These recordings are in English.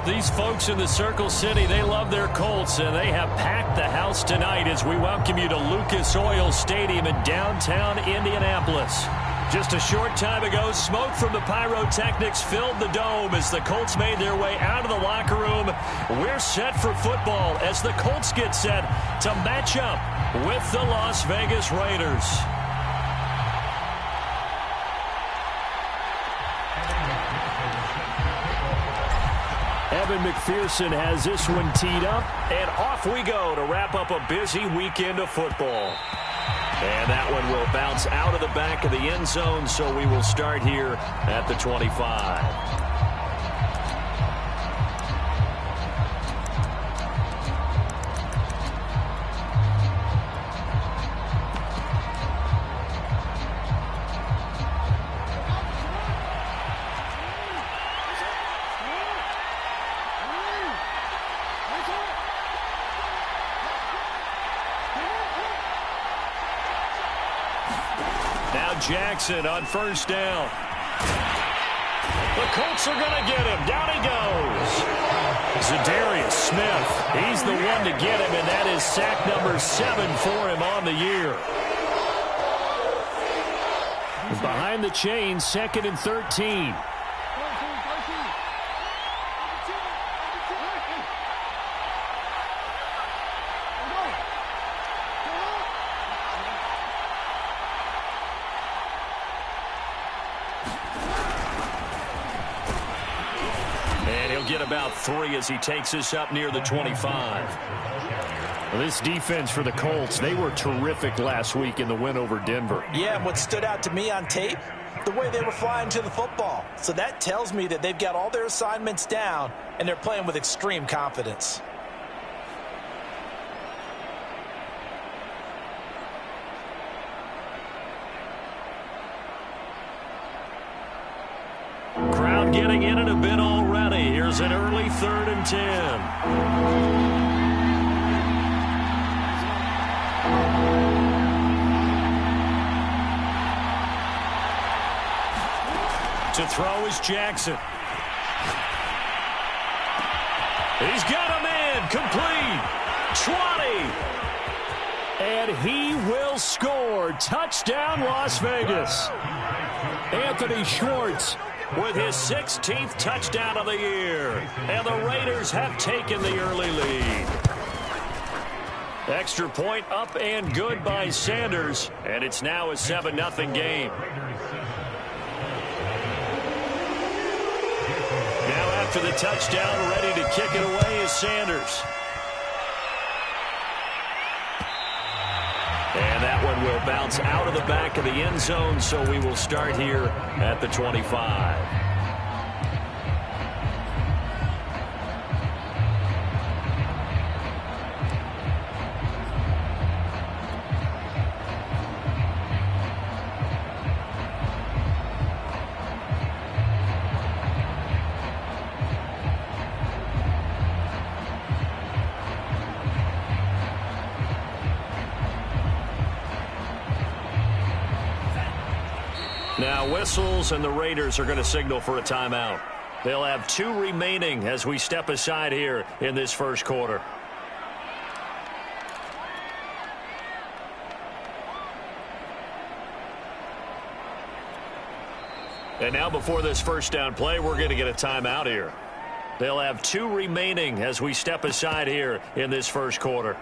These folks in the Circle City, they love their Colts, and they have packed the house tonight as we welcome you to Lucas Oil Stadium in downtown Indianapolis. Just a short time ago, smoke from the pyrotechnics filled the dome as the Colts made their way out of the locker room. We're set for football as the Colts get set to match up with the Las Vegas Raiders. Evan McPherson has this one teed up, and off we go to wrap up a busy weekend of football. And that one will bounce out of the back of the end zone, so we will start here at the 25. Jackson on first down. The Colts are going to get him. Down he goes. Zadarius Smith. He's the one to get him, and that is sack number 7 for him on the year. Behind the chains, 2nd and 13. Get about 3 as he takes us up near the 25. This defense for the Colts, they were terrific last week in the win over Denver. Yeah, and what stood out to me on tape, the way they were flying to the football. So that tells me that they've got all their assignments down, and they're playing with extreme confidence. Crowd getting in a bit already. Here's an early 3rd and 10. To throw is Jackson. He's got a man complete. 20. And he will score. Touchdown, Las Vegas. Anthony Schwartz with his 16th touchdown of the year. And the Raiders have taken the early lead. Extra point up and good by Sanders. And it's now a 7-0 game. Now after the touchdown, ready to kick it away is Sanders. And that one will bounce out of the back of the end zone, so we will start here at the 25. Now whistles, and the Raiders are going to signal for a timeout. They'll have 2 remaining as we step aside here in this first quarter. And now before this first down play, we're going to get a timeout here. They'll have 2 remaining as we step aside here in this first quarter.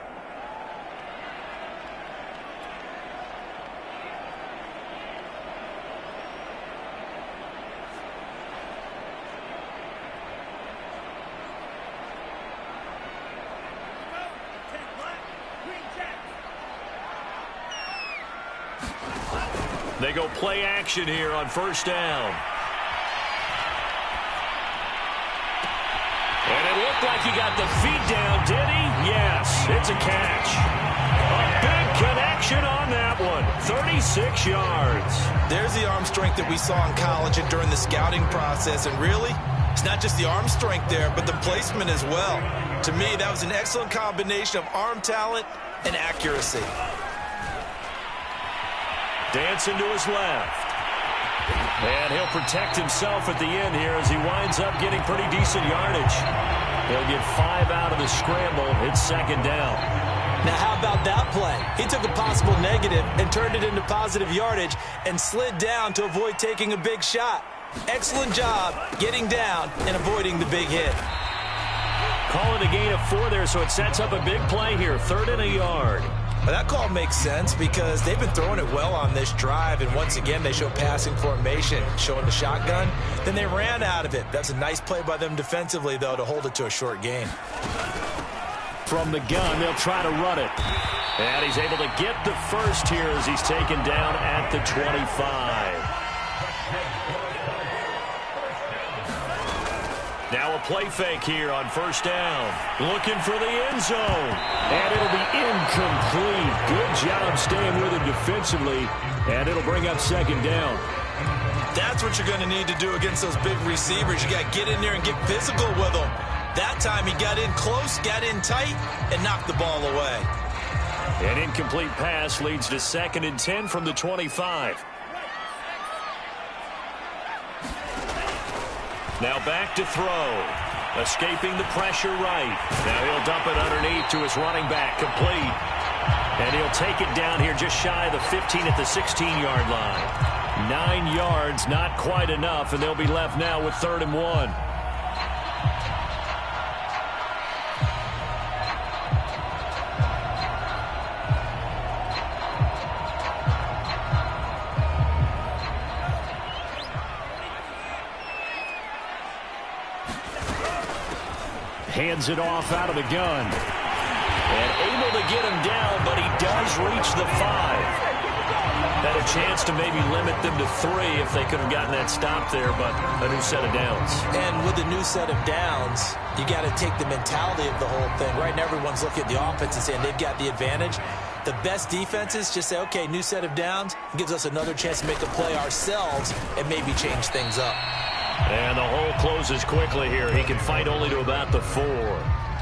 They go play action here on first down. And it looked like he got the feet down, did he? Yes, it's a catch. A big connection on that one. 36 yards. There's the arm strength that we saw in college and during the scouting process. And really, it's not just the arm strength there, but the placement as well. To me, that was an excellent combination of arm talent and accuracy. Dancing to his left. And he'll protect himself at the end here as he winds up getting pretty decent yardage. He'll get 5 out of the scramble. It's second down. Now, how about that play? He took a possible negative and turned it into positive yardage and slid down to avoid taking a big shot. Excellent job getting down and avoiding the big hit. Call it a gain of 4 there, so it sets up a big play here. 3rd and a yard. Well, that call makes sense because they've been throwing it well on this drive, and once again, they show passing formation, showing the shotgun. Then they ran out of it. That's a nice play by them defensively, though, to hold it to a short gain. From the gun, they'll try to run it. And he's able to get the first here as he's taken down at the 25. Now a play fake here on 1st down. Looking for the end zone. And it'll be incomplete. Good job staying with him defensively. And it'll bring up 2nd down. That's what you're going to need to do against those big receivers. You got to get in there and get physical with them. That time he got in close, got in tight, and knocked the ball away. An incomplete pass leads to 2nd and 10 from the 25. Now back to throw. Escaping the pressure right. Now he'll dump it underneath to his running back. Complete. And he'll take it down here just shy of the 15 at the 16-yard line. 9 yards, not quite enough, and they'll be left now with 3rd and 1. Hands it off out of the gun. And able to get him down, but he does reach the 5. Had a chance to maybe limit them to 3 if they could have gotten that stop there, but a new set of downs. And with a new set of downs, you got to take the mentality of the whole thing. Right now, everyone's looking at the offense and saying they've got the advantage. The best defenses just say, okay, new set of downs. It gives us another chance to make a play ourselves and maybe change things up. And the hole closes quickly here. He can fight only to about the 4.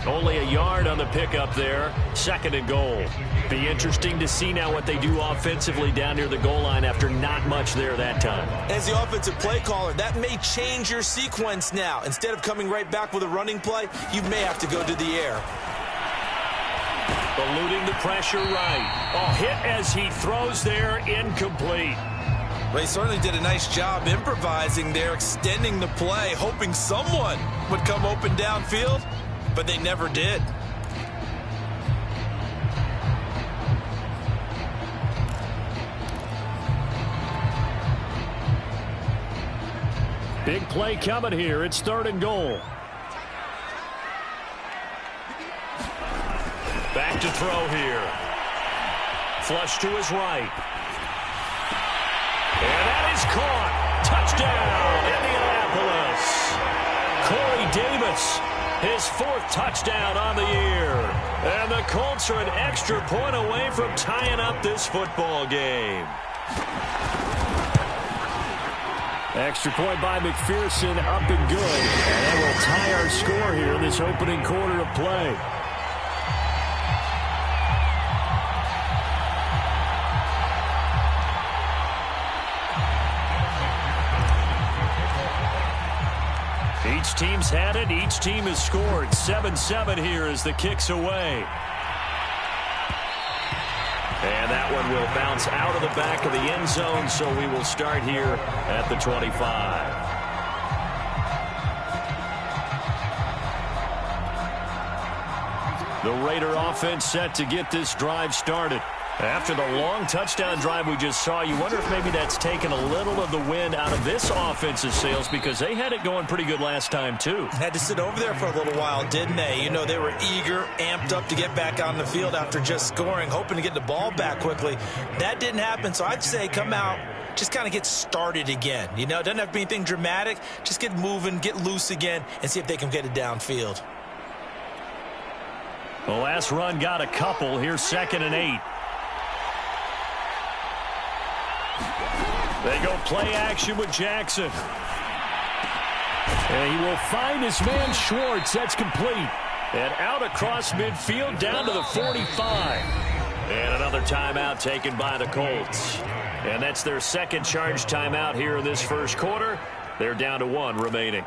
Only a yard on the pickup there. 2nd and goal. Be interesting to see now what they do offensively down near the goal line after not much there that time. As the offensive play caller, that may change your sequence now. Instead of coming right back with a running play, you may have to go to the air. Eluding the pressure right. A hit as he throws there, incomplete. Well, he certainly did a nice job improvising there, extending the play, hoping someone would come open downfield, but they never did. Big play coming here. It's 3rd and goal. Back to throw here. Flush to his right. And that is caught. Touchdown, Indianapolis. Corey Davis, his 4th touchdown on the year. And the Colts are an extra point away from tying up this football game. Extra point by McPherson, up and good. And that will tie our score here in this opening quarter of play. Each team's had it. Each team has scored. 7-7 here as the kick's away. And that one will bounce out of the back of the end zone, so we will start here at the 25. The Raider offense set to get this drive started. After the long touchdown drive we just saw, you wonder if maybe that's taken a little of the wind out of this offense's sails because they had it going pretty good last time, too. Had to sit over there for a little while, didn't they? You know, they were eager, amped up to get back on the field after just scoring, hoping to get the ball back quickly. That didn't happen, so I'd say come out, just kind of get started again. You know, it doesn't have to be anything dramatic. Just get moving, get loose again, and see if they can get it downfield. The last run got a couple. Here's 2nd and 8. They go play action with Jackson. And he will find his man Schwartz. That's complete. And out across midfield down to the 45. And another timeout taken by the Colts. And that's their second charge timeout here in this first quarter. They're down to 1 remaining.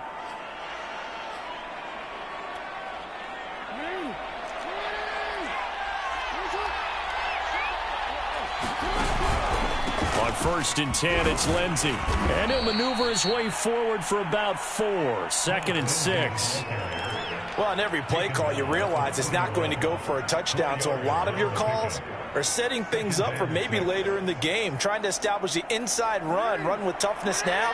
On 1st and 10, it's Lindsey. And he'll maneuver his way forward for about 4. 2nd and 6. Well, on every play call, you realize it's not going to go for a touchdown. So a lot of your calls are setting things up for maybe later in the game, trying to establish the inside run with toughness now,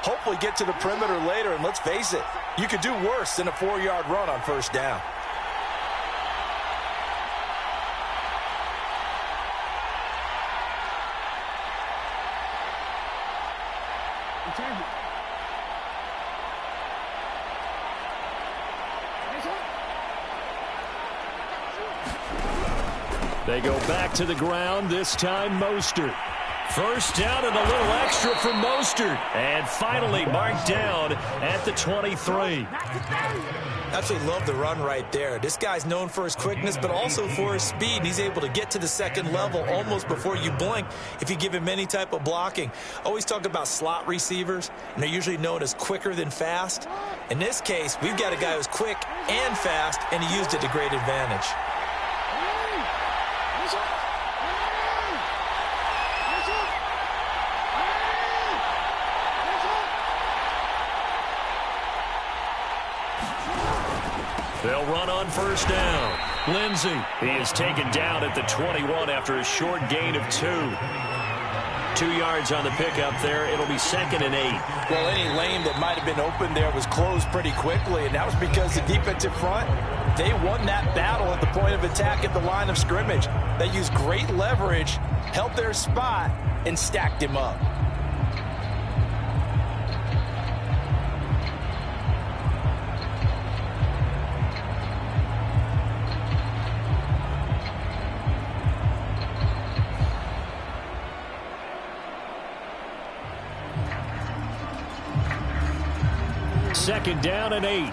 hopefully get to the perimeter later. And let's face it, you could do worse than a 4-yard run on 1st down. They go back to the ground, this time Mostert. 1st down and a little extra for Mostert. And finally marked down at the 23. Absolutely love the run right there. This guy's known for his quickness, but also for his speed. And he's able to get to the 2nd level almost before you blink if you give him any type of blocking. Always talk about slot receivers, and they're usually known as quicker than fast. In this case, we've got a guy who's quick and fast, and he used it to great advantage. They'll run on 1st down. Lindsey, he is taken down at the 21 after a short gain of 2. 2 yards on the pickup there. It'll be 2nd and 8. Well, any lane that might have been open there was closed pretty quickly, and that was because the defensive front, they won that battle at the point of attack at the line of scrimmage. They used great leverage, held their spot, and stacked him up. Second down and 8.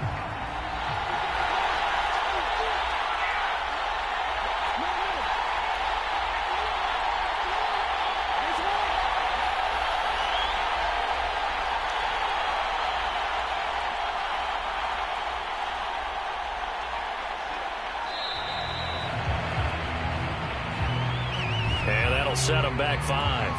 And that'll set them back 5.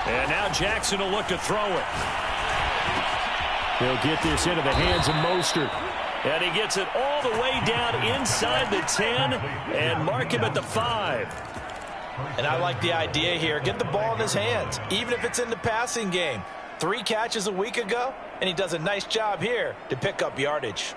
And now Jackson will look to throw it. He'll get this into the hands of Mostert. And he gets it all the way down inside the 10 and mark him at the 5. And I like the idea here. Get the ball in his hands, even if it's in the passing game. 3 catches a week ago, and he does a nice job here to pick up yardage.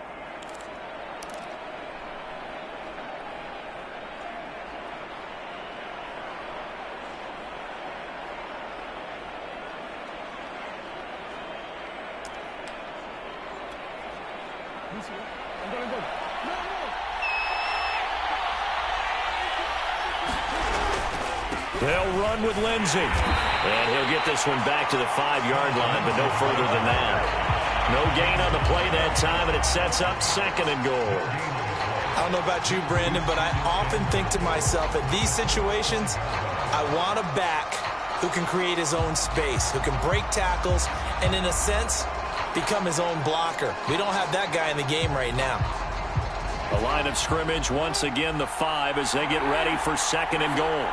They'll run with Lindsey. And he'll get this one back to the 5-yard line, but no further than that. No gain on the play that time, and it sets up 2nd and goal. I don't know about you, Brandon, but I often think to myself, at these situations, I want a back who can create his own space, who can break tackles, and in a sense, become his own blocker. We don't have that guy in the game right now. The line of scrimmage, once again, the 5 as they get ready for 2nd and goal.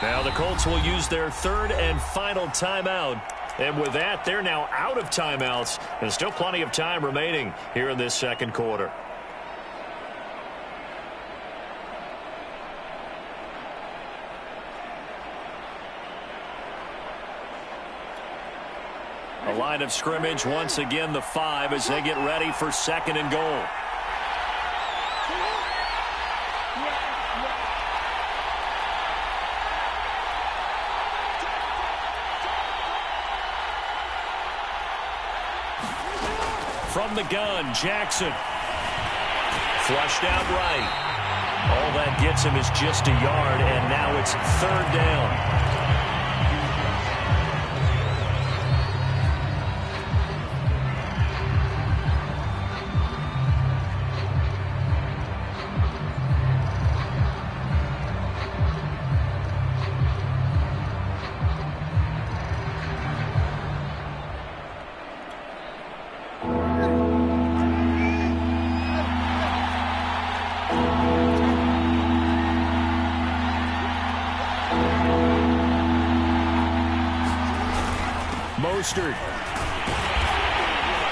Now the Colts will use their third and final timeout. And with that, they're now out of timeouts. There's still plenty of time remaining here in this second quarter. A line of scrimmage, once again the 5 as they get ready for second and goal. From the gun, Jackson. Flushed out right. All that gets him is just a yard, and now it's third down.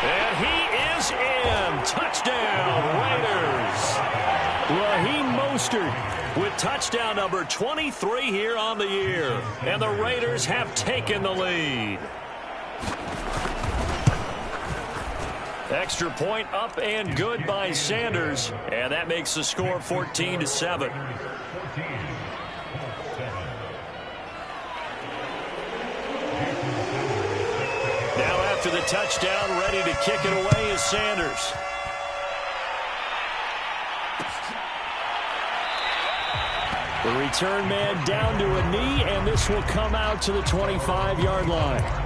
And he is in. Touchdown, Raiders. Raheem Mostert with touchdown number 23 here on the year. And the Raiders have taken the lead. Extra point up and good by Sanders. And that makes the score 14-7. To the touchdown, ready to kick it away is Sanders. The return man down to a knee, and this will come out to the 25-yard line.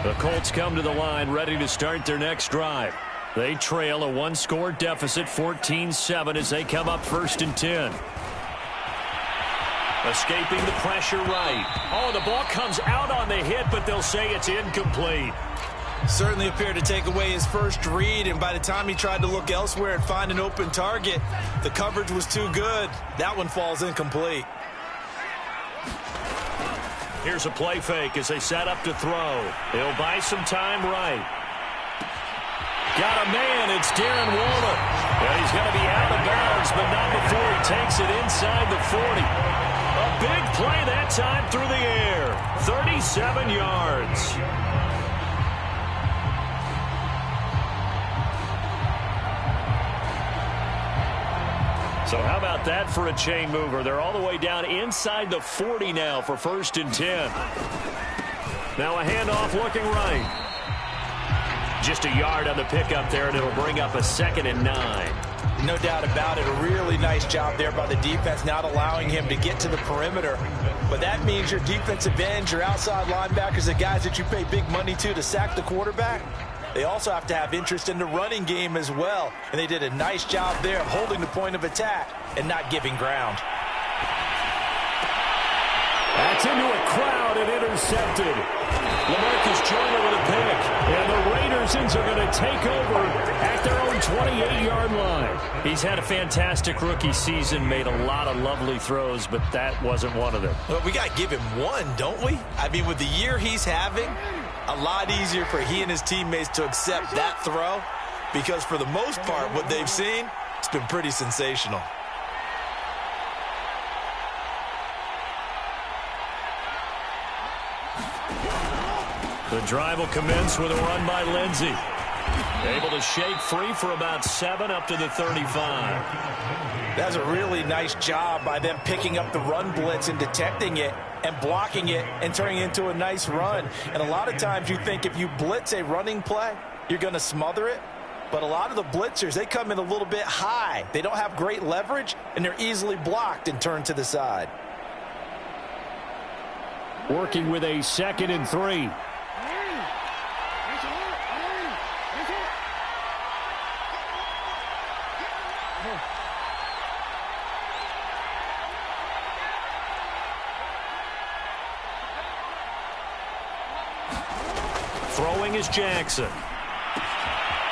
The Colts come to the line ready to start their next drive. They trail a one-score deficit, 14-7, as they come up 1st and 10. Escaping the pressure right. Oh, the ball comes out on the hit, but they'll say it's incomplete. Certainly appeared to take away his first read, and by the time he tried to look elsewhere and find an open target, the coverage was too good. That one falls incomplete. Here's a play fake as they set up to throw. He'll buy some time right. Got a man. It's Darren Waller. And he's going to be out of bounds, but not before he takes it inside the 40. A big play that time through the air. 37 yards. So how about that for a chain mover? They're all the way down inside the 40 now for 1st and 10. Now a handoff looking right. Just a yard on the pickup there, and it'll bring up a 2nd and 9. No doubt about it. A really nice job there by the defense, not allowing him to get to the perimeter. But that means your defensive ends, your outside linebackers, the guys that you pay big money to sack the quarterback, they also have to have interest in the running game as well. And they did a nice job there of holding the point of attack and not giving ground. That's into a crowd and intercepted. LaMarcus Joyner with a pick. And the Raiders are going to take over at their own 28-yard line. He's had a fantastic rookie season, made a lot of lovely throws, but that wasn't one of them. Well, we got to give him one, don't we? I mean, with the year he's having, a lot easier for he and his teammates to accept that throw, because for the most part, what they've seen, it's been pretty sensational. The drive will commence with a run by Lindsey. Able to shake free for about 7 up to the 35. That's a really nice job by them picking up the run blitz and detecting it and blocking it and turning it into a nice run. And a lot of times you think if you blitz a running play, you're going to smother it. But a lot of the blitzers, they come in a little bit high. They don't have great leverage, and they're easily blocked and turned to the side. Working with a 2nd and 3. Throwing is Jackson.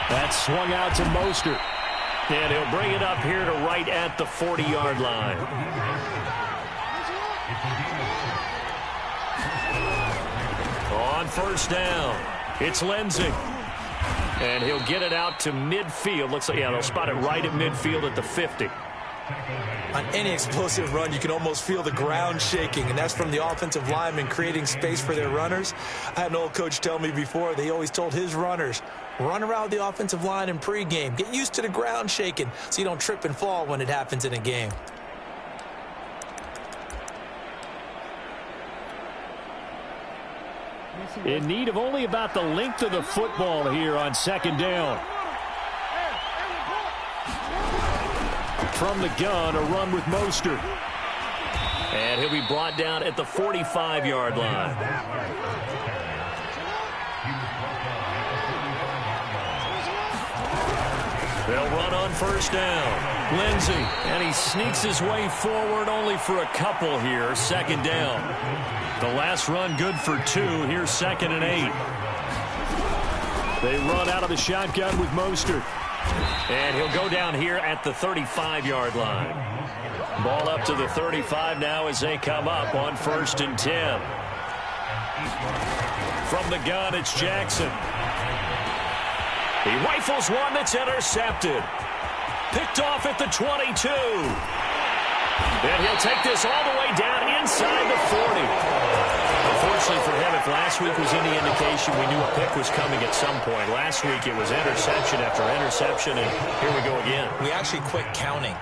That's swung out to Mostert. And he'll bring it up here to right at the 40-yard line. On first down, it's Lindsey. And he'll get it out to midfield. Looks like, yeah, they'll spot it right at midfield at the 50. On any explosive run, you can almost feel the ground shaking, and that's from the offensive linemen creating space for their runners. I had an old coach tell me before, they always told his runners, run around the offensive line in pregame. Get used to the ground shaking so you don't trip and fall when it happens in a game. In need of only about the length of the football here on second down. From the gun, a run with Mostert. And he'll be brought down at the 45-yard line. They'll run on first down. Lindsey, and he sneaks his way forward only for a couple here. Second down. The last run good for 2. Here's 2nd and 8. They run out of the shotgun with Mostert. And he'll go down here at the 35-yard line. Ball up to the 35 now as they come up on 1st and 10. From the gun, it's Jackson. He rifles one that's intercepted. Picked off at the 22. And he'll take this all the way down inside the 40. Unfortunately for him, if last week was any indication, we knew a pick was coming at some point. Last week it was interception after interception, and here we go again. We actually quit counting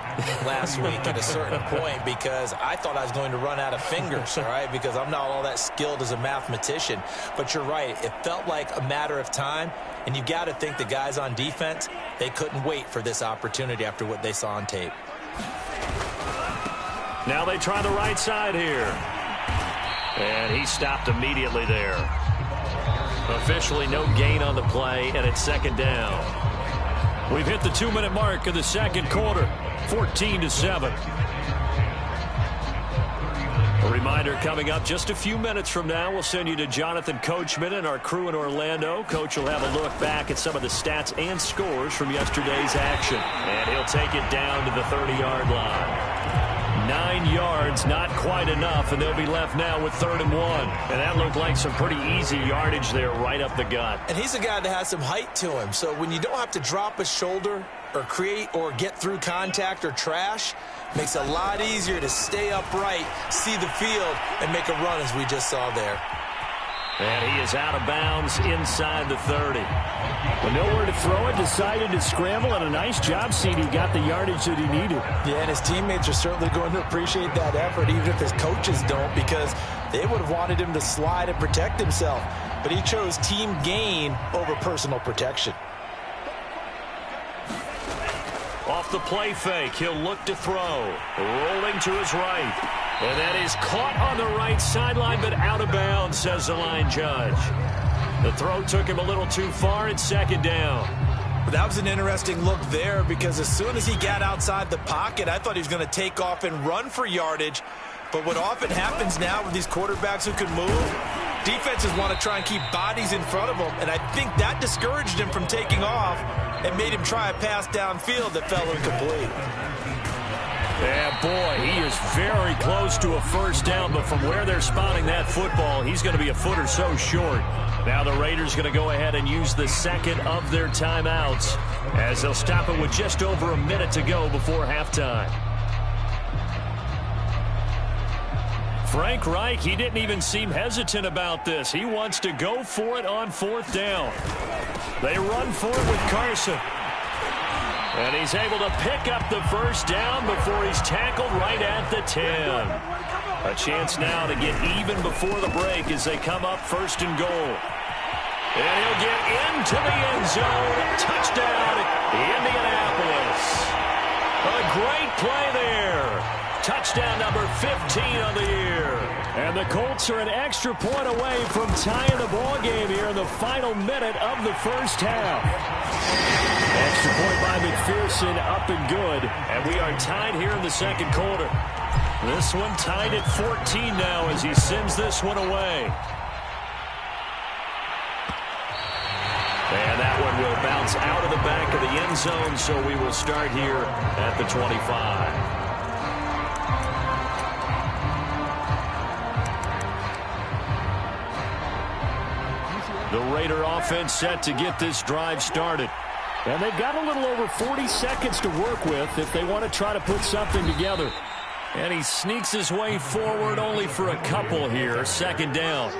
last week at a certain point because I thought I was going to run out of fingers, all right, because I'm not all that skilled as a mathematician. But you're right. It felt like a matter of time, and you got to think the guys on defense, they couldn't wait for this opportunity after what they saw on tape. Now they try the right side here. And he stopped immediately there. Officially no gain on the play, and it's second down. We've hit the 2-minute mark of the second quarter, 14-7. A reminder coming up just a few minutes from now. We'll send you to Jonathan Coachman and our crew in Orlando. Coach will have a look back at some of the stats and scores from yesterday's action. And he'll take it down to the 30-yard line. 9 yards, not quite enough, and they'll be left now with 3rd and 1. And that looked like some pretty easy yardage there right up the gut. And he's a guy that has some height to him, so when you don't have to drop a shoulder or create or get through contact or trash, makes it a lot easier to stay upright, see the field, and make a run as we just saw there. And he is out of bounds inside the 30. But nowhere to throw it, decided to scramble, and a nice job, CD. Got the yardage that he needed. Yeah, and his teammates are certainly going to appreciate that effort, even if his coaches don't, because they would have wanted him to slide and protect himself. But he chose team gain over personal protection. Off the play fake, he'll look to throw. Rolling to his right. And that is caught on the right sideline, but out of bounds, says the line judge. The throw took him a little too far. It's second down. That was an interesting look there because as soon as he got outside the pocket, I thought he was going to take off and run for yardage. But what often happens now with these quarterbacks who can move, defenses want to try and keep bodies in front of them, and I think that discouraged him from taking off and made him try a pass downfield that fell incomplete. Yeah, boy, he is very close to a first down, but from where they're spotting that football, he's going to be a foot or so short. Now the Raiders going to go ahead and use the second of their timeouts as they'll stop it with just over a minute to go before halftime. Frank Reich, he didn't even seem hesitant about this. He wants to go for it on 4th down. They run for it with Carson. And he's able to pick up the first down before he's tackled right at the 10. A chance now to get even before the break as they come up 1st and goal. And he'll get into the end zone. Touchdown, Indianapolis. A great play there. Touchdown number 15 on the year. And the Colts are an extra point away from tying the ball game here in the final minute of the first half. Extra point by McPherson, up and good. And we are tied here in the second quarter. This one tied at 14 now as he sends this one away. will bounce out of the back of the end zone, so we will start here at the 25. The Raider offense set to get this drive started. And they've got a little over 40 seconds to work with if they want to try to put something together. And he sneaks his way forward only for a couple here. Second down.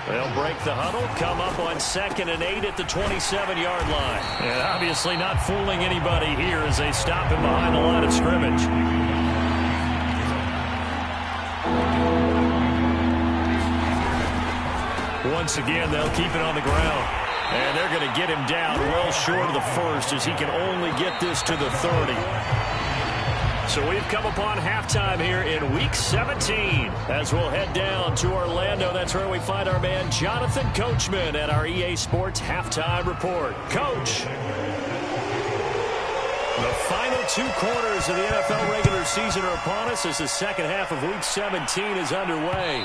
They'll break the huddle, come up on 2nd and 8 at the 27-yard line. And obviously not fooling anybody here as they stop him behind the line of scrimmage. Once again, they'll keep it on the ground. And they're going to get him down well short of the first as he can only get this to the 30. So we've come upon halftime here in Week 17 as we'll head down to Orlando. That's where we find our man Jonathan Coachman at our EA Sports Halftime Report. Coach. The final 2 quarters of the NFL regular season are upon us as the second half of Week 17 is underway.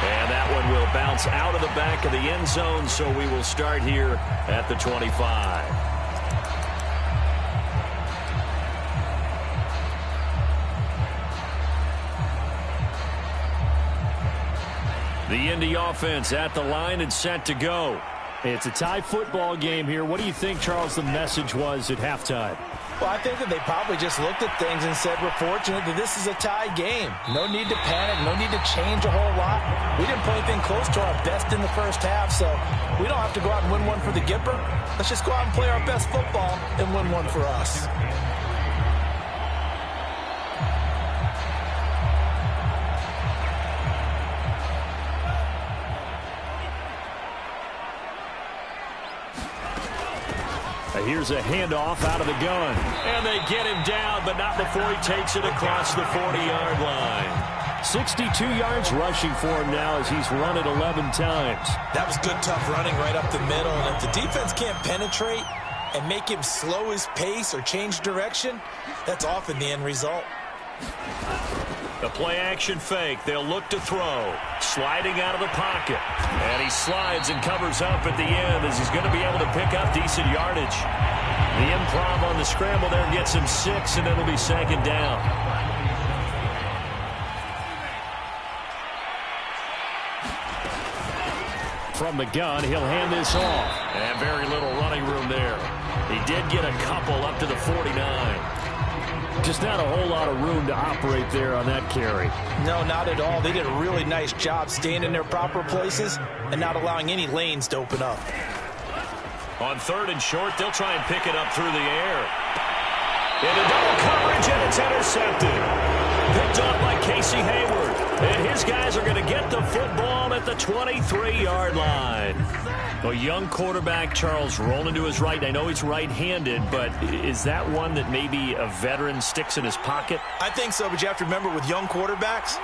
And that one will bounce out of the back of the end zone, so we will start here at the 25. The Indy offense at the line and set to go. It's a tie football game here. What do you think, Charles, the message was at halftime? Well, I think that they probably just looked at things and said, we're fortunate that this is a tie game. No need to panic, no need to change a whole lot. We didn't play anything close to our best in the first half, so we don't have to go out and win one for the Gipper. Let's just go out and play our best football and win one for us. Here's a handoff out of the gun. And they get him down, but not before he takes it across the 40-yard line. 62 yards rushing for him now as he's run it 11 times. That was good, tough running right up the middle. And if the defense can't penetrate and make him slow his pace or change direction, that's often the end result. The play-action fake. They'll look to throw. Sliding out of the pocket. And he slides and covers up at the end as he's going to be able to pick up decent yardage. The improv on the scramble there gets him 6, and it'll be second down. From the gun, he'll hand this off. And very little running room there. He did get a couple up to the 49. Just not a whole lot of room to operate there on that carry. No, not at all. They did a really nice job staying in their proper places and not allowing any lanes to open up. On 3rd and short, they'll try and pick it up through the air. Into double coverage, and it's intercepted. Picked off by Casey Hayward. And his guys are going to get the football at the 23-yard line. A young quarterback, Charles, rolling to his right. I know he's right-handed, but is that one that maybe a veteran sticks in his pocket? I think so, but you have to remember with young quarterbacks,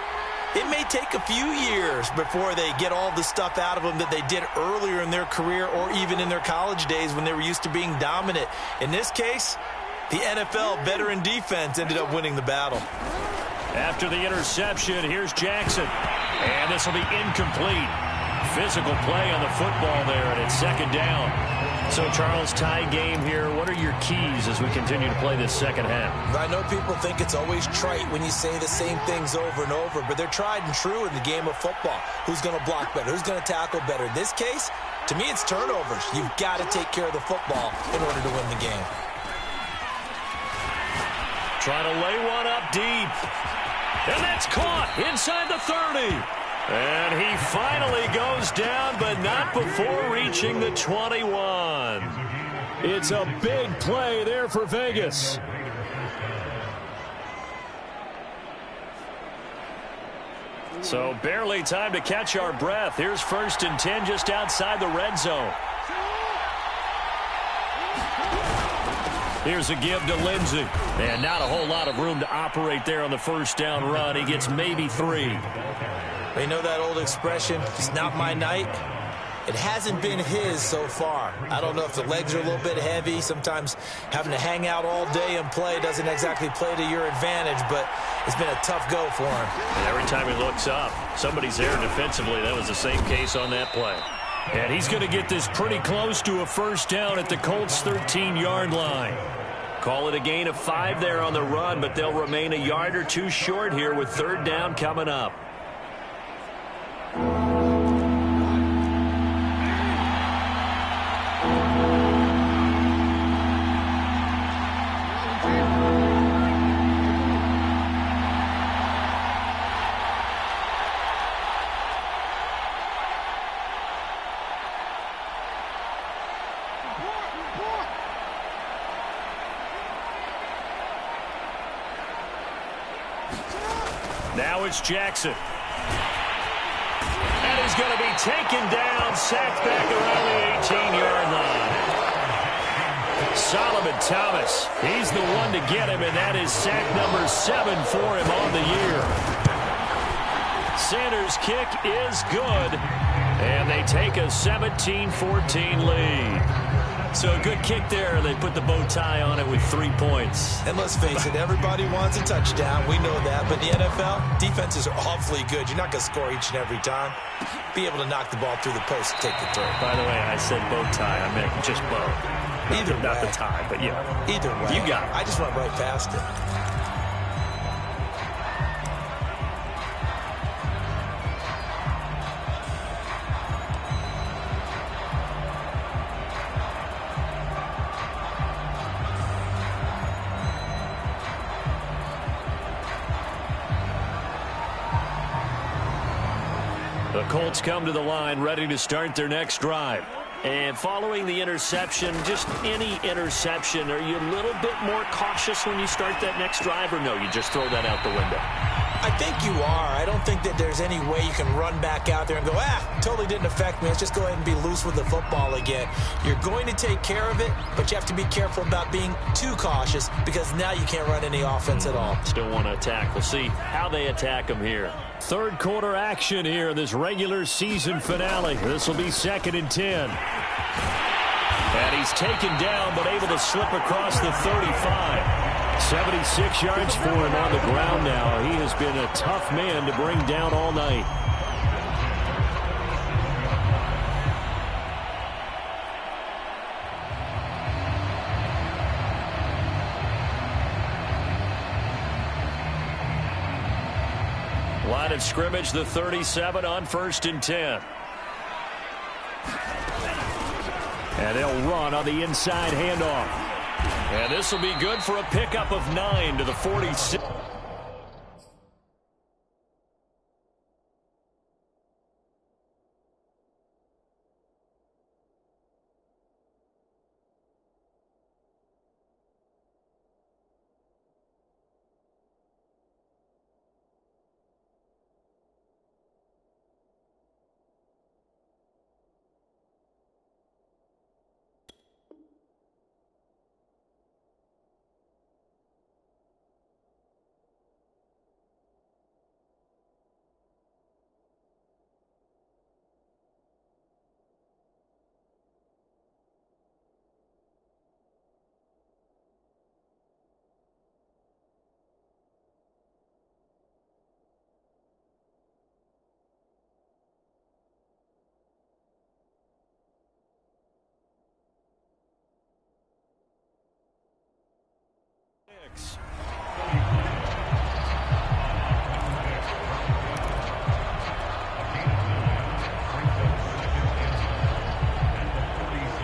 it may take a few years before they get all the stuff out of them that they did earlier in their career or even in their college days when they were used to being dominant. In this case, the NFL veteran defense ended up winning the battle. After the interception, here's Jackson. And this will be incomplete. Physical play on the football there, and it's second down. So, Charles, tie game here. What are your keys as we continue to play this second half? I know people think it's always trite when you say the same things over and over, but they're tried and true in the game of football. Who's going to block better? Who's going to tackle better? In this case, to me, it's turnovers. You've got to take care of the football in order to win the game. Trying to lay one up deep. And that's caught inside the 30. And he finally goes down, but not before reaching the 21. It's a big play there for Vegas. So barely time to catch our breath. Here's 1st and 10 just outside the red zone. Here's a give to Lindsey. And not a whole lot of room to operate there on the first down run. He gets maybe 3. They know that old expression, it's not my night. It hasn't been his so far. I don't know if the legs are a little bit heavy. Sometimes having to hang out all day and play doesn't exactly play to your advantage, but it's been a tough go for him. And every time he looks up, somebody's there defensively. That was the same case on that play. And he's going to get this pretty close to a first down at the Colts' 13-yard line. Call it a gain of 5 there on the run, but they'll remain a yard or two short here with third down coming up. Now it's Jackson. And he's going to be taken down, sacked back around the 18-yard line. Solomon Thomas, he's the one to get him, and that is sack number 7 for him on the year. Sanders' kick is good, and they take a 17-14 lead. So a good kick there. They put the bow tie on it with 3 points. And let's face it, everybody wants a touchdown. We know that. But the NFL, defenses are awfully good. You're not going to score each and every time. Be able to knock the ball through the post and take the throw. By the way, I said bow tie. I meant just bow. Not the tie, but yeah. Either way. You got it. I just went right past it. The Colts come to the line ready to start their next drive. And following the interception, just any interception, are you a little bit more cautious when you start that next drive, or no, you just throw that out the window? I think you are. I don't think that there's any way you can run back out there and go, totally didn't affect me. Let's just go ahead and be loose with the football again. You're going to take care of it, but you have to be careful about being too cautious because now you can't run any offense at all. Still want to attack. We'll see how they attack them here. Third quarter action here, this regular season finale. This will be 2nd and 10. And he's taken down, but able to slip across the 35. 76 yards for him on the ground now. He has been a tough man to bring down all night. Line of scrimmage, the 37 on 1st and 10. And they'll run on the inside handoff. And this will be good for a pickup of 9 to the 46.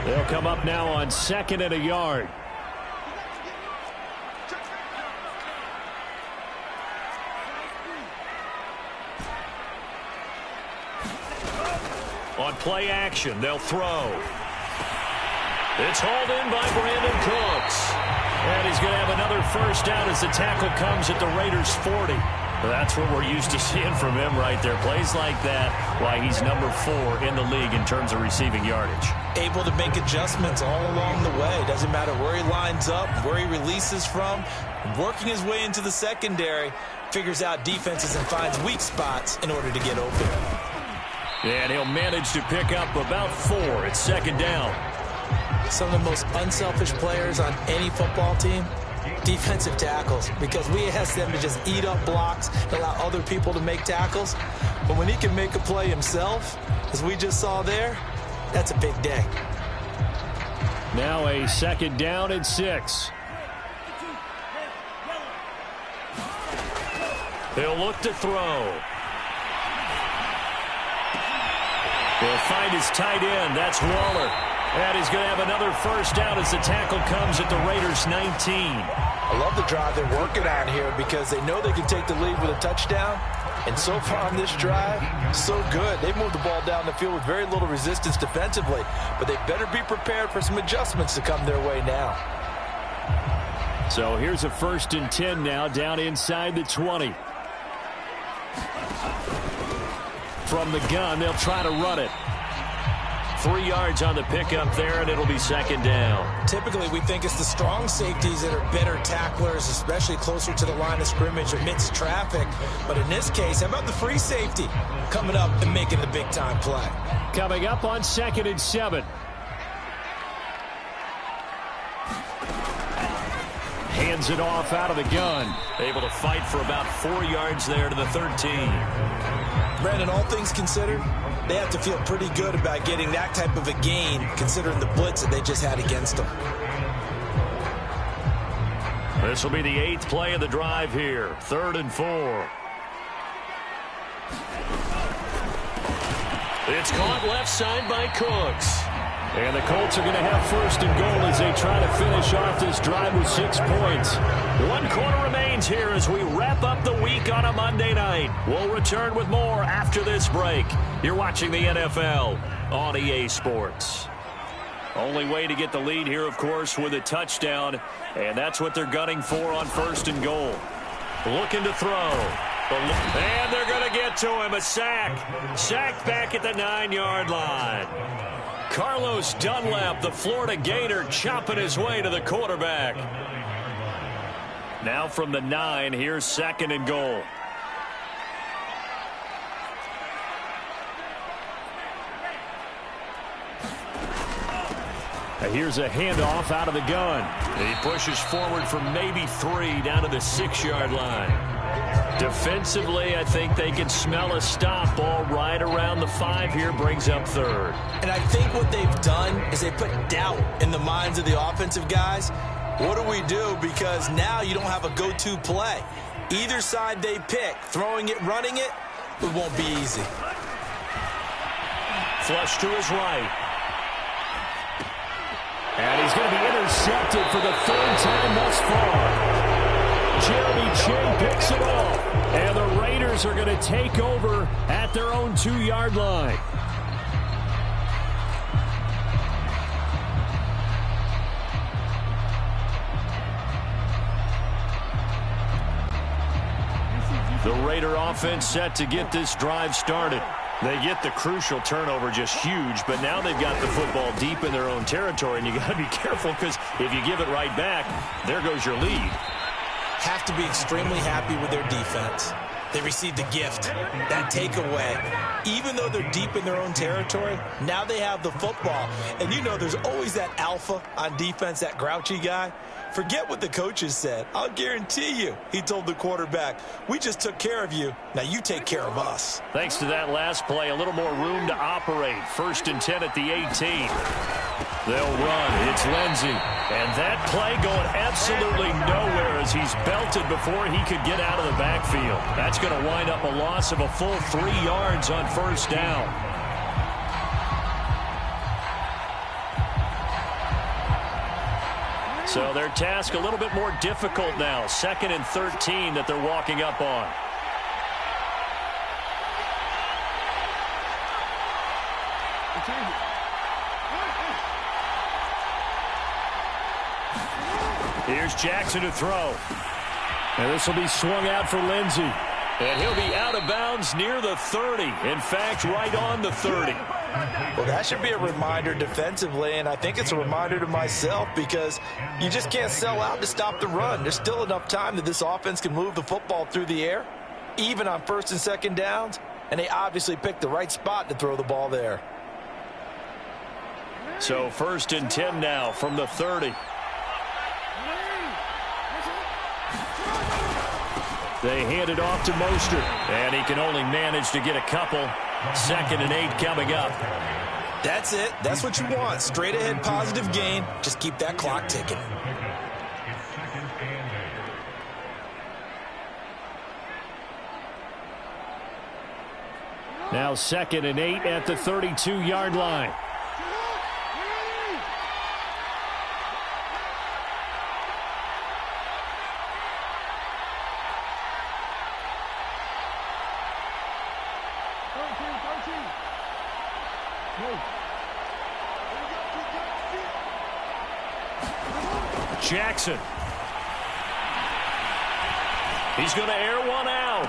They'll come up now on 2nd and a yard. On play action, they'll throw. It's hauled in by Brandon Cooks. And he's going to have another first down as the tackle comes at the Raiders' 40. That's what we're used to seeing from him right there. Plays like that, why he's number 4 in the league in terms of receiving yardage. Able to make adjustments all along the way. Doesn't matter where he lines up, where he releases from. Working his way into the secondary, figures out defenses and finds weak spots in order to get open. And he'll manage to pick up about 4 at 2nd down. Some of the most unselfish players on any football team, defensive tackles, because we ask them to just eat up blocks and allow other people to make tackles. But when he can make a play himself, as we just saw there, That's a big day. Now a 2nd down and 6. He'll look to throw. He'll find his tight end. That's Waller. And he's going to have another 1st down as the tackle comes at the Raiders' 19. I love the drive they're working on here because they know they can take the lead with a touchdown. And so far on this drive, so good. They moved the ball down the field with very little resistance defensively. But they better be prepared for some adjustments to come their way now. So here's a 1st and 10 now down inside the 20. From the gun, they'll try to run it. 3 yards on the pickup there, and it'll be 2nd down. Typically, we think it's the strong safeties that are better tacklers, especially closer to the line of scrimmage amidst traffic. But in this case, how about the free safety coming up and making the big-time play? Coming up on 2nd and 7. Hands it off out of the gun. Able to fight for about 4 yards there to the 13. Brandon, all things considered, they have to feel pretty good about getting that type of a gain, considering the blitz that they just had against them. This will be the 8th play of the drive here. 3rd and 4. It's caught left side by Cooks. And the Colts are going to have 1st and goal as they try to finish off this drive with 6 points. 1 quarter remains here as we wrap up the week on a Monday night. We'll return with more after this break. You're watching the NFL on EA Sports. Only way to get the lead here, of course, with a touchdown. And that's what they're gunning for on 1st and goal. Looking to throw. And they're going to get to him. A sack. Sacked back at the 9-yard line. Carlos Dunlap, the Florida Gator, chopping his way to the quarterback. Now from the 9, here's 2nd and goal. Here's a handoff out of the gun. He pushes forward for maybe 3 down to the 6-yard line. Defensively, I think they can smell a stop. Ball right around the 5 here, brings up 3rd. And I think what they've done is they put doubt in the minds of the offensive guys. What do we do? Because now you don't have a go-to play. Either side they pick, throwing it, running it, it won't be easy. Flush to his right. And he's going to be intercepted for the 3rd time thus far. Jeremy Chinn picks it off. And the Raiders are going to take over at their own 2-yard line. The Raider offense set to get this drive started. They get the crucial turnover, just huge, but now they've got the football deep in their own territory, and you got to be careful because if you give it right back, there goes your lead. Have to be extremely happy with their defense. They received a gift, that takeaway. Even though they're deep in their own territory, now they have the football. And you know there's always that alpha on defense, that grouchy guy. Forget what the coaches said. I'll guarantee you, he told the quarterback, we just took care of you. Now you take care of us. Thanks to that last play, a little more room to operate. 1st and 10 at the 18. They'll run. It's Lindsey. And that play going absolutely nowhere as he's belted before he could get out of the backfield. That's going to wind up a loss of a full 3 yards on 1st down. So their task a little bit more difficult now. 2nd and 13 that they're walking up on. Here's Jackson to throw. And this will be swung out for Lindsey. And he'll be out of bounds near the 30. In fact, right on the 30. Well, that should be a reminder defensively, and I think it's a reminder to myself because you just can't sell out to stop the run. There's still enough time that this offense can move the football through the air, even on 1st and 2nd downs, and they obviously picked the right spot to throw the ball there. So 1st and 10 now from the 30. They hand it off to Mostert, and he can only manage to get a couple. 2nd and 8 coming up. That's it. That's what you want. Straight ahead, positive gain. Just keep that clock ticking. Now 2nd and 8 at the 32-yard line. Jackson. He's going to air one out.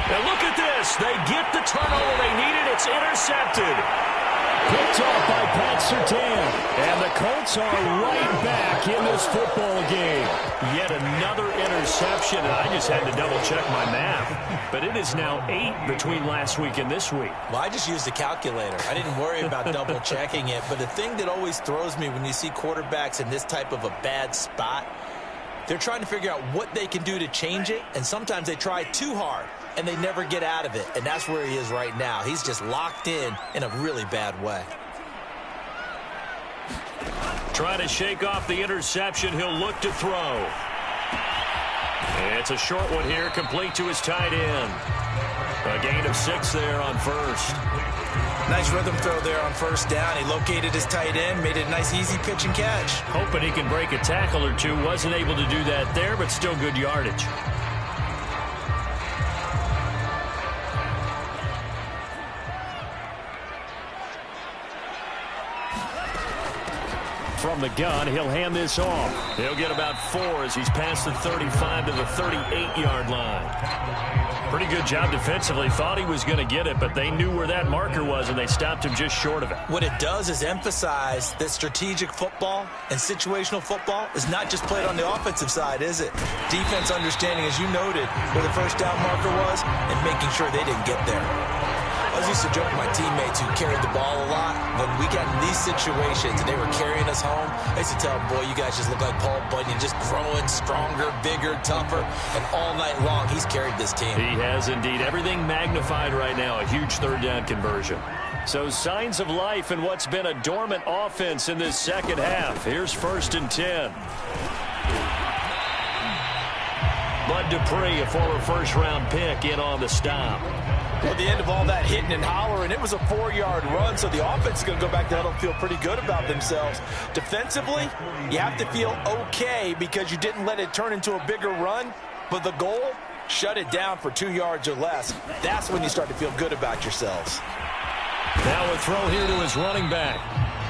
And look at this. They get the turnover they needed. It's intercepted. Picked off by Pat Surtain. And the Colts are right back in this football game. Yet another interception. And I just had to double-check my math. But it is now 8 between last week and this week. Well, I just used a calculator. I didn't worry about double-checking it. But the thing that always throws me when you see quarterbacks in this type of a bad spot, they're trying to figure out what they can do to change it. And sometimes they try too hard. And they never get out of it. And that's where he is right now. He's just locked in a really bad way. Trying to shake off the interception. He'll look to throw. It's a short one here, complete to his tight end. A gain of 6 there on first. Nice rhythm throw there on first down. He located his tight end, made it a nice easy pitch and catch. Hoping he can break a tackle or two. Wasn't able to do that there, but still good yardage. From the gun, he'll hand this off. He'll get about 4 as he's past the 35 to the 38-yard line. Pretty good job defensively. Thought he was going to get it, but they knew where that marker was, and they stopped him just short of it. What it does is emphasize that strategic football and situational football is not just played on the offensive side, is it? Defense understanding, as you noted, where the first down marker was and making sure they didn't get there. I was used to joke with my teammates who carried the ball a lot. When we got in these situations and they were carrying us home, I used to tell them, boy, you guys just look like Paul Bunyan, just growing stronger, bigger, tougher. And all night long, he's carried this team. He has indeed. Everything magnified right now. A huge third down conversion. So signs of life in what's been a dormant offense in this second half. Here's 1st and 10. Bud Dupree, a former first-round pick, in on the stop. Well, at the end of all that hitting and hollering, it was a 4-yard run, so the offense is going to go back to huddle and feel pretty good about themselves. Defensively, you have to feel okay because you didn't let it turn into a bigger run, but the goal, shut it down for 2 yards or less. That's when you start to feel good about yourselves. Now a throw here to his running back.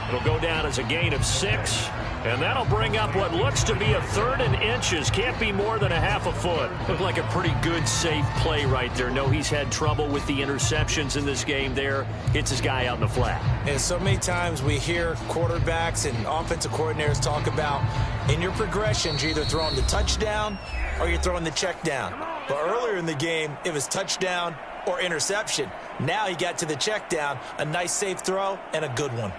It'll go down as a gain of 6. And that'll bring up what looks to be a 3rd and inches. Can't be more than a half a foot. Looked like a pretty good, safe play right there. No, he's had trouble with the interceptions in this game there. Hits his guy out in the flat. And so many times we hear quarterbacks and offensive coordinators talk about in your progressions, you're either throwing the touchdown or you're throwing the check down. But earlier in the game, it was touchdown or interception. Now he got to the check down, a nice safe throw and a good one.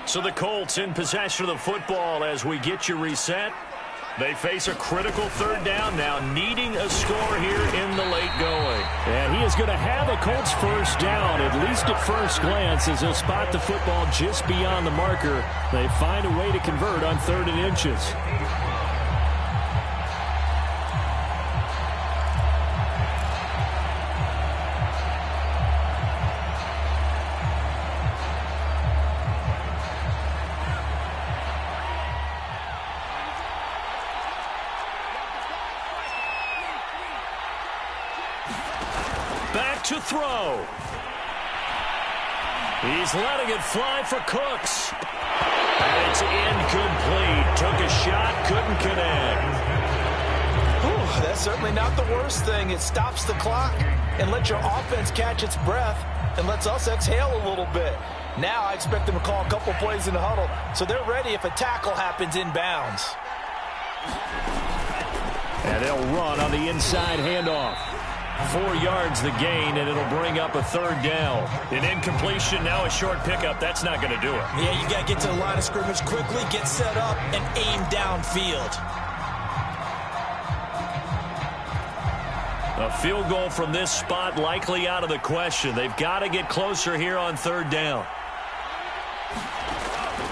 So the Colts in possession of the football as we get you reset. They face a critical 3rd down now, needing a score here in the late going. And he is going to have a Colts first down, at least at first glance, as he'll spot the football just beyond the marker. They find a way to convert on 3rd and inches. To throw. He's letting it fly for Cooks. And it's incomplete. Took a shot, couldn't connect. Ooh, that's certainly not the worst thing. It stops the clock and lets your offense catch its breath and lets us exhale a little bit. Now I expect them to call a couple plays in the huddle so they're ready if a tackle happens inbounds. And they'll run on the inside handoff. 4 yards the gain, and it'll bring up a 3rd down. An incompletion, now a short pickup. That's not going to do it. Yeah, you got to get to the line of scrimmage quickly, get set up, and aim downfield. A field goal from this spot likely out of the question. They've got to get closer here on third down.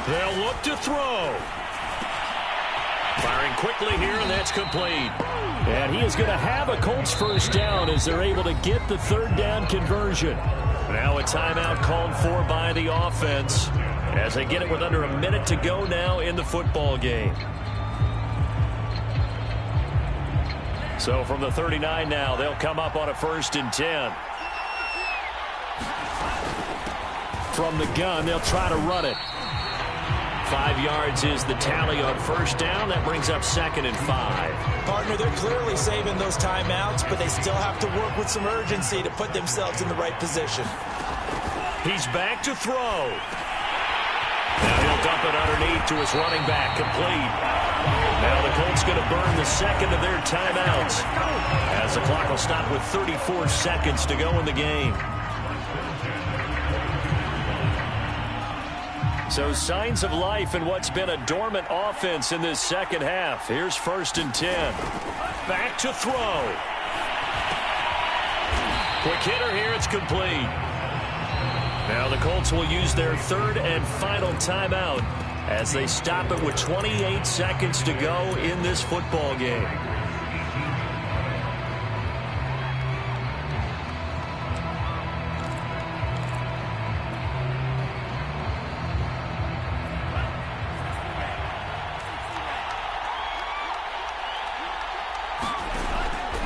They'll look to throw. Firing quickly here, and that's complete. And he is going to have a Colts first down as they're able to get the third down conversion. Now a timeout called for by the offense as they get it with under a minute to go now in the football game. So from the 39 now, they'll come up on a 1st and 10. From the gun, they'll try to run it. 5 yards is the tally on first down. That brings up 2nd and 5. Partner, they're clearly saving those timeouts, but they still have to work with some urgency to put themselves in the right position. He's back to throw. Now he'll dump it underneath to his running back, complete. Now the Colts going to burn the second of their timeouts as the clock will stop with 34 seconds to go in the game. So signs of life in what's been a dormant offense in this second half. Here's 1st and 10. Back to throw. Quick hitter here. It's complete. Now the Colts will use their 3rd and final timeout as they stop it with 28 seconds to go in this football game.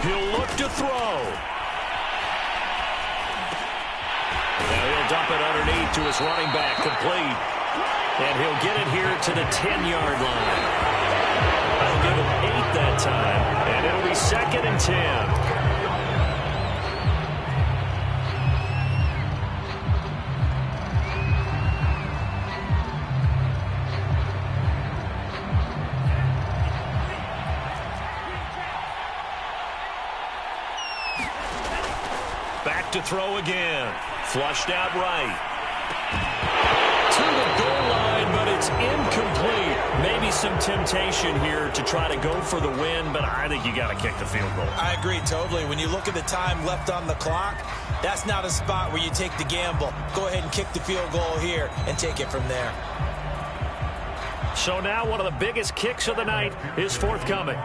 He'll look to throw. Now he'll dump it underneath to his running back, complete. And he'll get it here to the 10-yard line. That'll give him 8 that time, and it'll be 2nd and 10. Back to throw again. Flushed out right. To the goal line, but it's incomplete. Maybe some temptation here to try to go for the win, but I think you got to kick the field goal. I agree totally. When you look at the time left on the clock, that's not a spot where you take the gamble. Go ahead and kick the field goal here and take it from there. So now one of the biggest kicks of the night is forthcoming.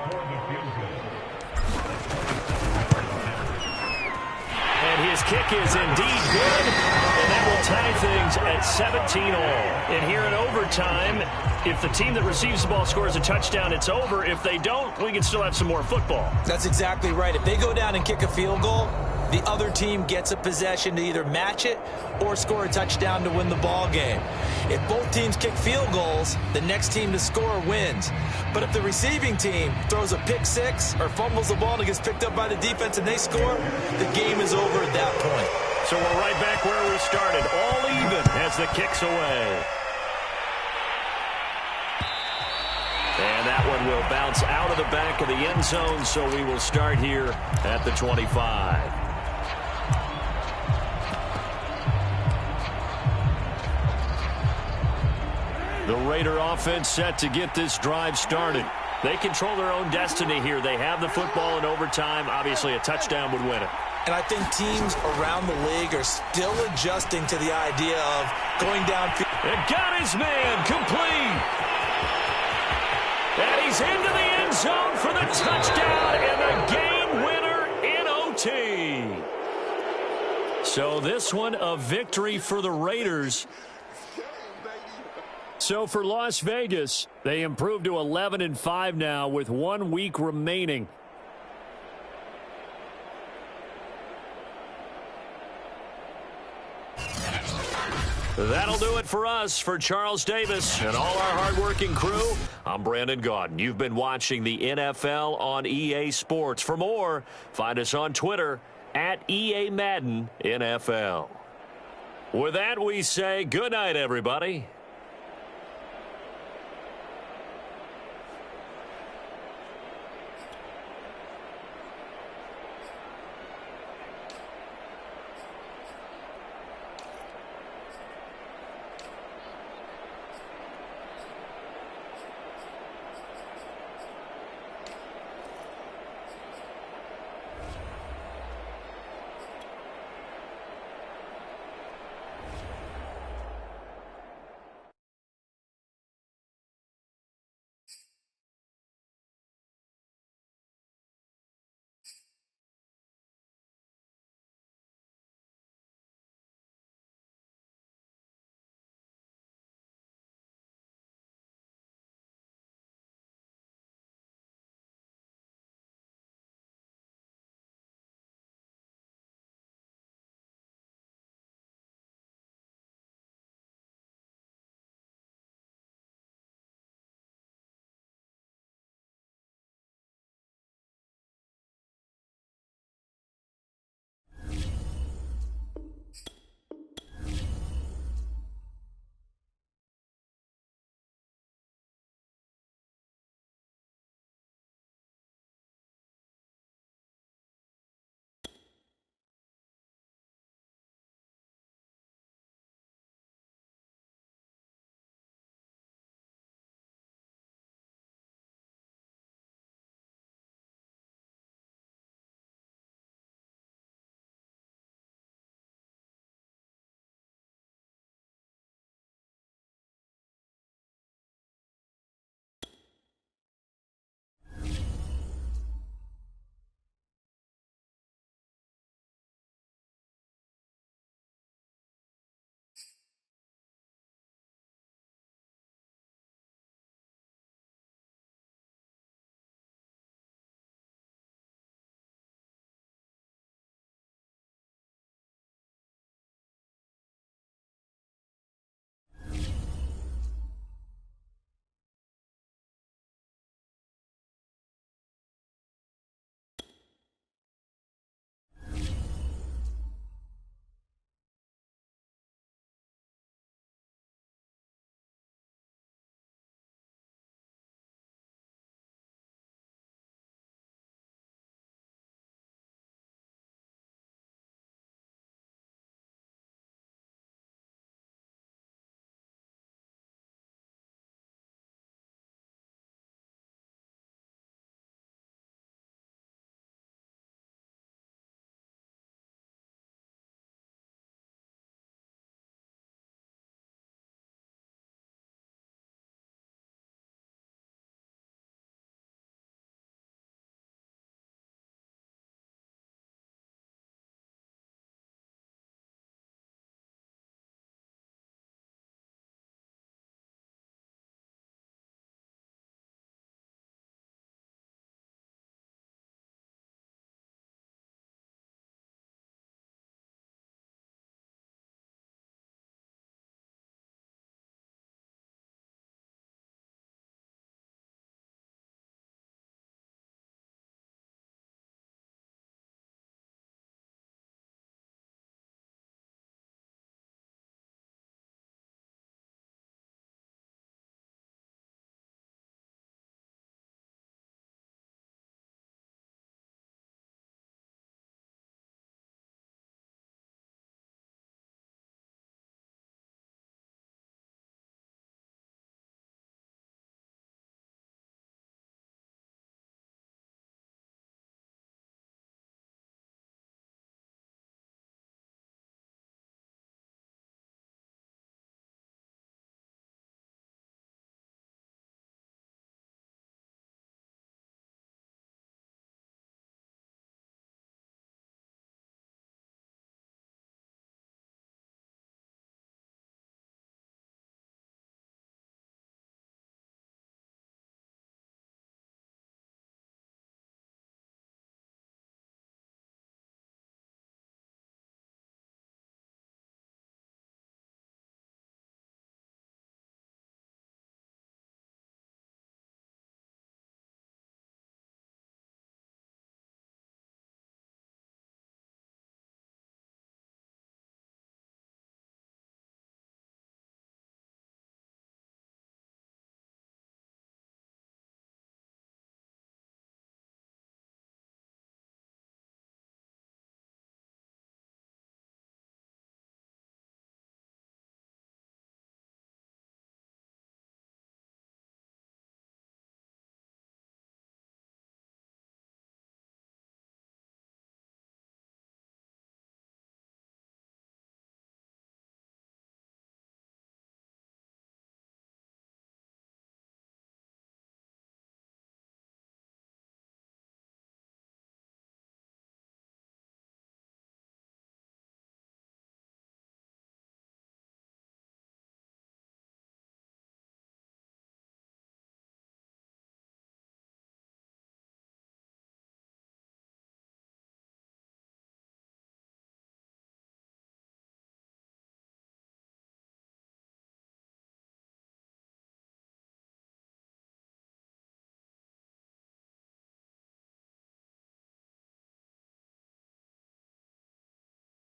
And his kick is indeed good, and that will tie things at 17 all. And here in overtime, if the team that receives the ball scores a touchdown, it's over. If they don't, we can still have some more football. That's exactly right. If they go down and kick a field goal, the other team gets a possession to either match it or score a touchdown to win the ball game. If both teams kick field goals, the next team to score wins. But if the receiving team throws a pick six or fumbles the ball and it gets picked up by the defense and they score, the game is over at that point. So we're right back where we started, all even as the kick's away. And that one will bounce out of the back of the end zone, so we will start here at the 25. The Raider offense set to get this drive started. They control their own destiny here. They have the football in overtime. Obviously, a touchdown would win it. And I think teams around the league are still adjusting to the idea of going downfield. And got his man complete. And he's into the end zone for the touchdown and the game winner in OT. So this one, a victory for the Raiders. So for Las Vegas, they improved to 11-5 now with 1 week remaining. That'll do it for us. For Charles Davis and all our hardworking crew, I'm Brandon Gaudin. You've been watching the NFL on EA Sports. For more, find us on Twitter at EA Madden NFL. With that, we say good night, everybody.